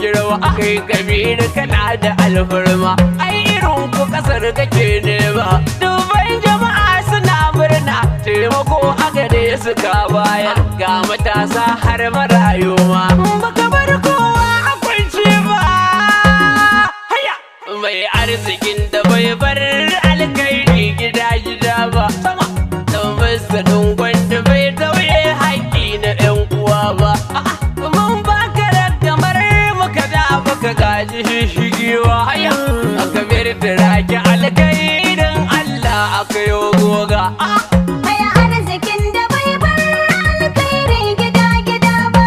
girma kai kabiru kana da alfarma ai irin ku kasar kake nema dubban jama'a suna murna taimako a gare su ka bayar ga matasa har marayu ma baka bar kowa a kwance ba haya mai arzikin da bai bar alkairi gida ba sama dan masanin gwanda bai tauye haƙƙi na ƴan uwa ba mun baka ragamar muka da baka gaji shigiwa haya aka biyar da raki alkairin Allah aka yi goga mai arzikin da bai bar alkairi gida ba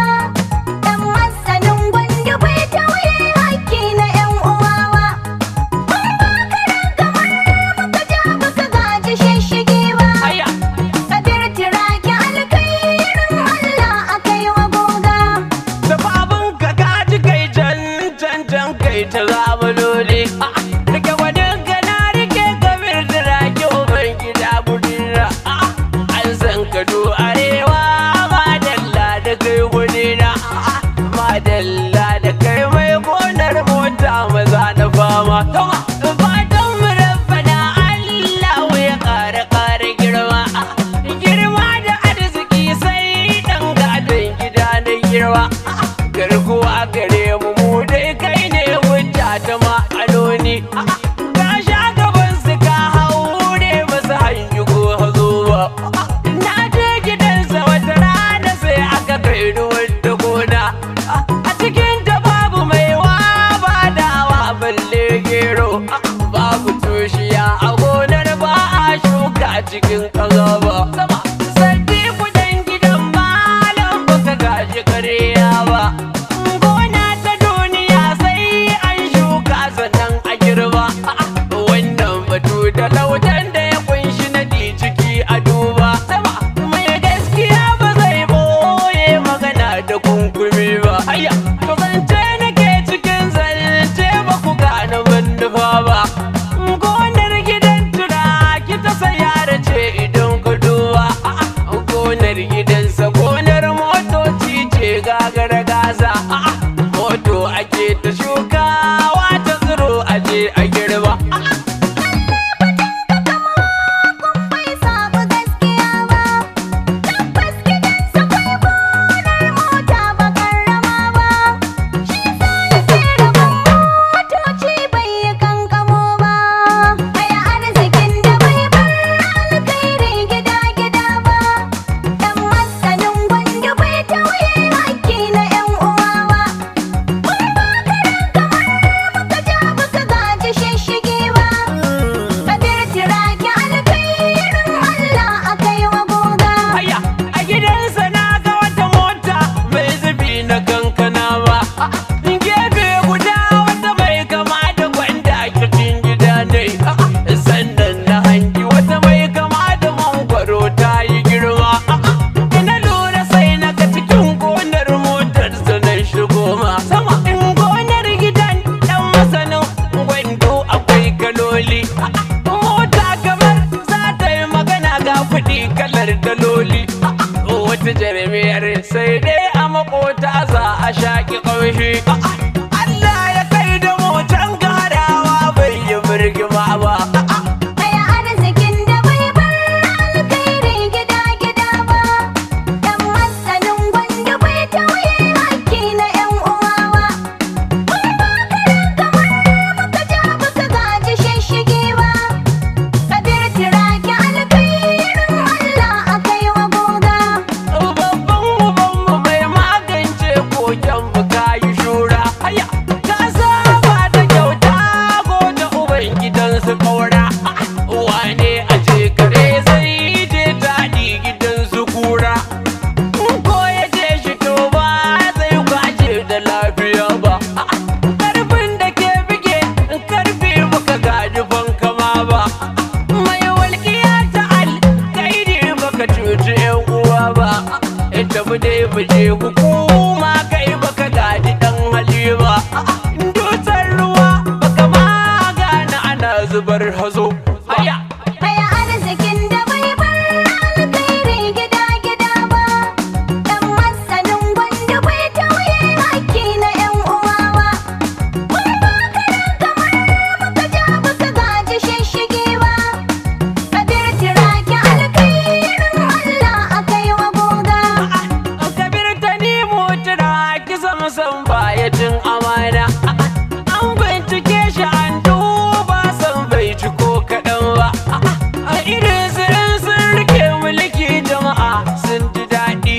dan masanin gwanda bai tauye haƙƙi na ƴan uwa ba mun baka ragamar muka da baka gaji shigiwa haya kabir tiraki alkairin Allah aka yi goga da babun ka kaji kai can kai ta zamanoli rike wadin ka na rike kabir da rake uban gida budira an san ka do arewa madalla da kai gudina madalla da kai mai gonar mota maza na fama fatan mu rabbana Allah ya ƙara girma da arziki sai dan gadon gida na girma garkuwa gare mu dai kai ne hujja ta ma'anoni ka sha gaban su ka haure masu hanyu ko hazo ba na je gidansa wata rana sai aka kai ruwan da gona a cikin ta babu mai ba dawa balle gero babu tushiya a gonar ba a shuka cikin ƙasa ba sarki kudan gidan malam baka gaji karya ba gona ta duniya sai an shuka sannan a girba wannan batu da lautan da ya kunshi nadi ciki a duba mai gaskiya ba zai boye magana da kunkumi ba haya to zance nake cikin zance ba ku gane manufa ba gonar gidan turaki ta sayar ce idan ka duba gonar gidansa gonar motoci ce gagara gasa moto ake ta shukawa ta tsiro aje a girba bai sabu gaskiya ba tabbas gidansa kai gonar mota ba karrama ba shi sa ya sai rabon motoci bai yi kankamo ba mai arzikin da bai bar alkairi gida ba dan masanin gwanda bai tauye haƙƙi na ƴan uwa ba mun baka ragamar muka ja baka gaji shishigi ba kabir tiraki alkairin Allah aka yi goga haya a gidansa na ga wata mota mai zubi na kankana ba gefe guda wata mai kama da gwanda cikin gida ne sannan na hangi wata mai kama da mangwaro ta yi girma ina lura sai na ga cikin gonar motar sanar shigo ma sama in gonar gidan dan masanin gwando akwai kaloli mota kamar za ta yi magana ga kuɗi kalar daloli wata jarumiyar sai dai a makota za a shaƙi ƙaushi Allah ya kai da motan garawa bai yi birgima ba mai arzikin da bai bar alkairi gida ba dan masanin gwanda bai tauye haƙƙi na ƴan uwa ba mun baka ragamar muka ja baka gaji shishigi ba kabir tiraki alkairin Allah aka yi goga babban ubanmu mai magance koken buka yi shura haya ka saba da kyauta ko da uban gidansu kaura wane a ce kare sai je daɗi gidansu kura ko ya je shi to ba zai kwace da lafiya ba karfin da ke bige karfi baka gaji bankama ba mai walƙiya ta alkaidi baka cuci yan uwa ba ita mu dai mu je hukuma kai baka gaji dan hali ba dutsen ruwa baka ma gane ana zubar hazo haya mai arzikin da bai bar alkairi gida ba dan masanin gwanda bai tauye haƙƙi na ƴan uwa ba amana. An bincike shi an duba san bai ci ko kaɗan ba. A irin sun rike mulki jama'a sun ji daɗi.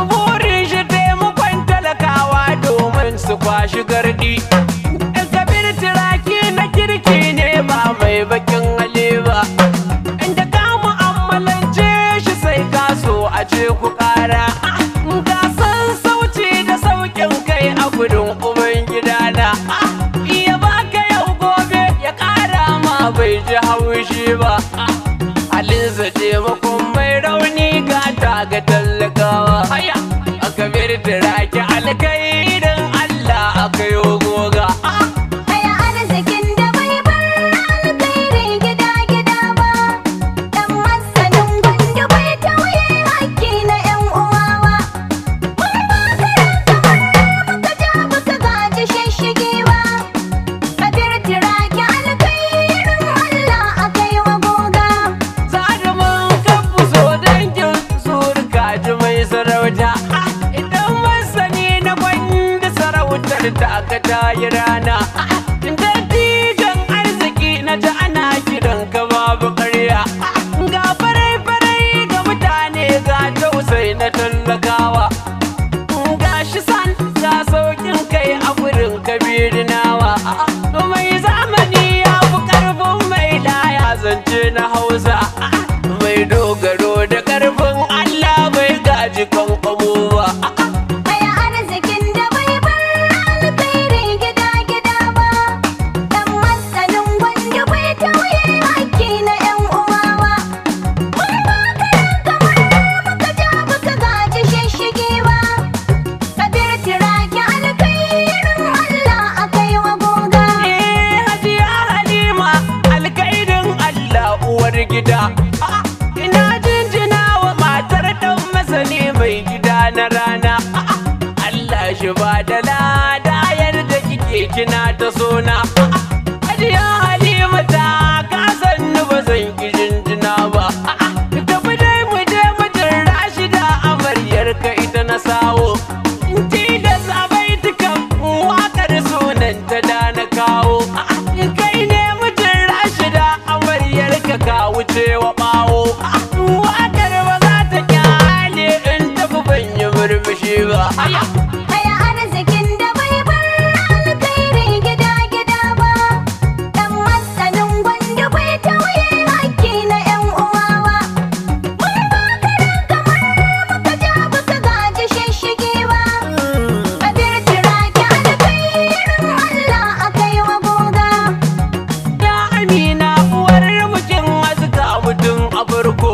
Burin shi taimakon talakawa domin su kwashi gardi. Kabir Turaki na kirki ne ba mai bakin hali ba. Inda ka mu'amalance shi sai ka so a ce ku ƙara. Ga san sauci da sauƙin kai a gudun ubangidana. Iya baka yau gobe ya ƙara ma bai ji haushi ba. Halinsa taimakon mai rauni gata ga tallakawa. A Kabir Turaki alkairin Allah aka yi goga. Haya arzikin da bai bar alkhairi gida-gida ba. Dan masanin gwanda bai tauye hakki na 'yan uwa ba. Mun ba ka muka ja baka gaji shishshigi ba. Kabir Turaki alkhairin Allah aka yi wa goga. Zalumin kafu so dangin surka ji mai sarauta. Idan masani na gwanda sarautar ta ka tayi rana. Dattijan arziki na ji ana kiran ka babu ƙarya. Ga farai-farai ga mutane ga tausayi na tallakawa. Ga shi san ga sauƙin kai a gurin Kabiru nawa. Mai zamani ya fi ƙarfin mai laya zance na Hausa. Mai dogaro da ƙarfin Allah bai gaji kan ba. Haya arzikin da bai bar alkhairi gida-gida ba. Dan masanin gwanda bai tauye hakki na 'yan uwa ba. Mun ba ka muka ja baka gaji shishshigi ba. Kabir Turaki alkhairin Allah aka yi wa goga. Hajiya Halima alkairin Allah uwar gida. Ina jinjina wa matar ɗan masani mai gida na rana. Allah shi ba da lada yarda kike kina ta sona. Hajiya Halima ta kasanni ba zan ki jinjina ba. Tafi dai mu je mijin Rashida amaryar ka ita na sawo. Tilas a baitukan waƙar sunanta da na kawo. Kai ne mijin Rashida amaryar ka wuce wa ɓawo. Waƙar ba za ta kyale in tafi ban yi murmushi ba. Haya arzikin da bai bar alkhairi gida-gida ba. Dan masanin gwanda bai tauye hakki na 'yan uwa ba. Mun ba ka muka ja baka gaji shishshigi ba. Kabir Turaki alkhairin Allah aka yi wa goga. Ya Amina uwar mutum haska mutum a farko.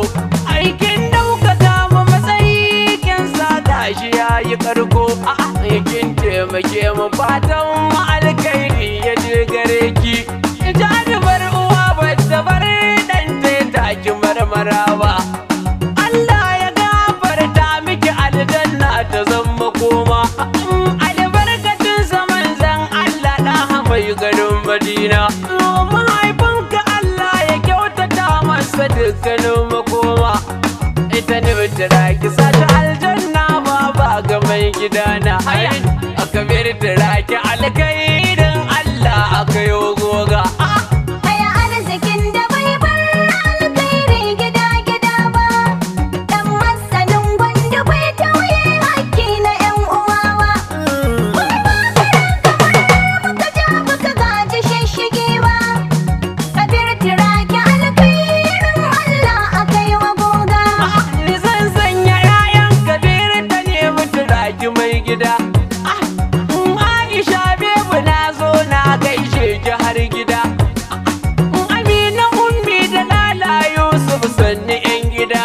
Aikin ɗaukaka mu matsayi kin sa tashi ya yi karko. Kin taimake mu fatan mu alkhairi ya je gare ki. Jarumar uwa ba ta bar ɗan ta ki marmara ba. Allah ya gafarta miki aljanna ta zama koma. Albarkacin zaman zan Allah ɗa mai garin Madina. Mahaifinka Allah ya kyautata masa dukkanin makoma. Ita ne Turaki sashi aljanna ba ga mai gidana. A Kabir Turaki alkairin Allah aka yi goga. Haya arzikin da bai bar alkhairi gida-gida ba. Dan masanin gwanda bai tauye hakki na 'yan uwa ba. Mun ba ka muka ja baka gaji shishshigi ba. Kabir Turaki alkhairin Allah aka yi wa goga. Ni zan sanya 'ya'yan Kabir ta nemi Turaki mai gida. Aisha bebu na zo na gaishe ki har gida. Amina ummi da Lala Yusuf sanni 'yan gida.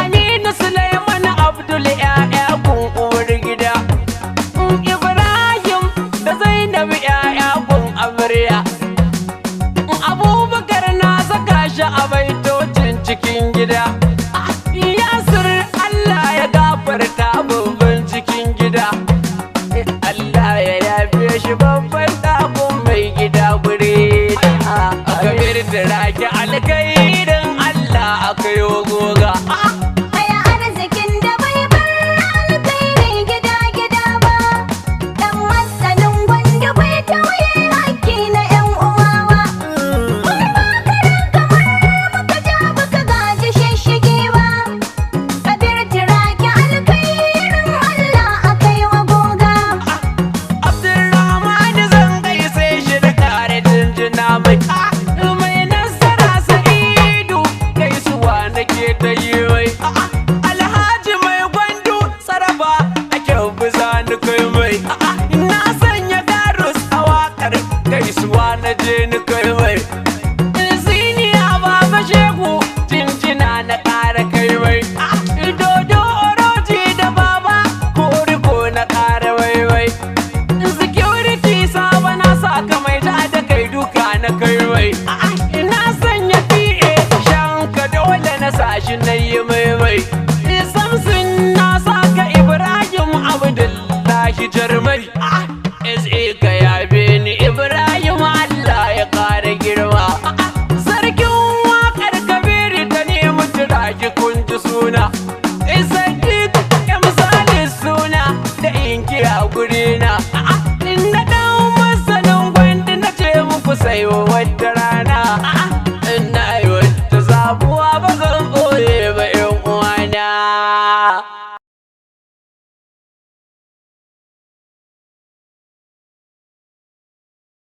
Aminu Sulaiman Abdul 'ya'ya kun uwar gida. Ibrahim da Zainab 'ya'ya kun amarya. Abubakar na saka shi a baitocin cikin gida. Yasir Allah ya gafarta babban cikin gida. Allah ya yafe shi babban ɗakun mai gida gure. A Kabir Turaki alkai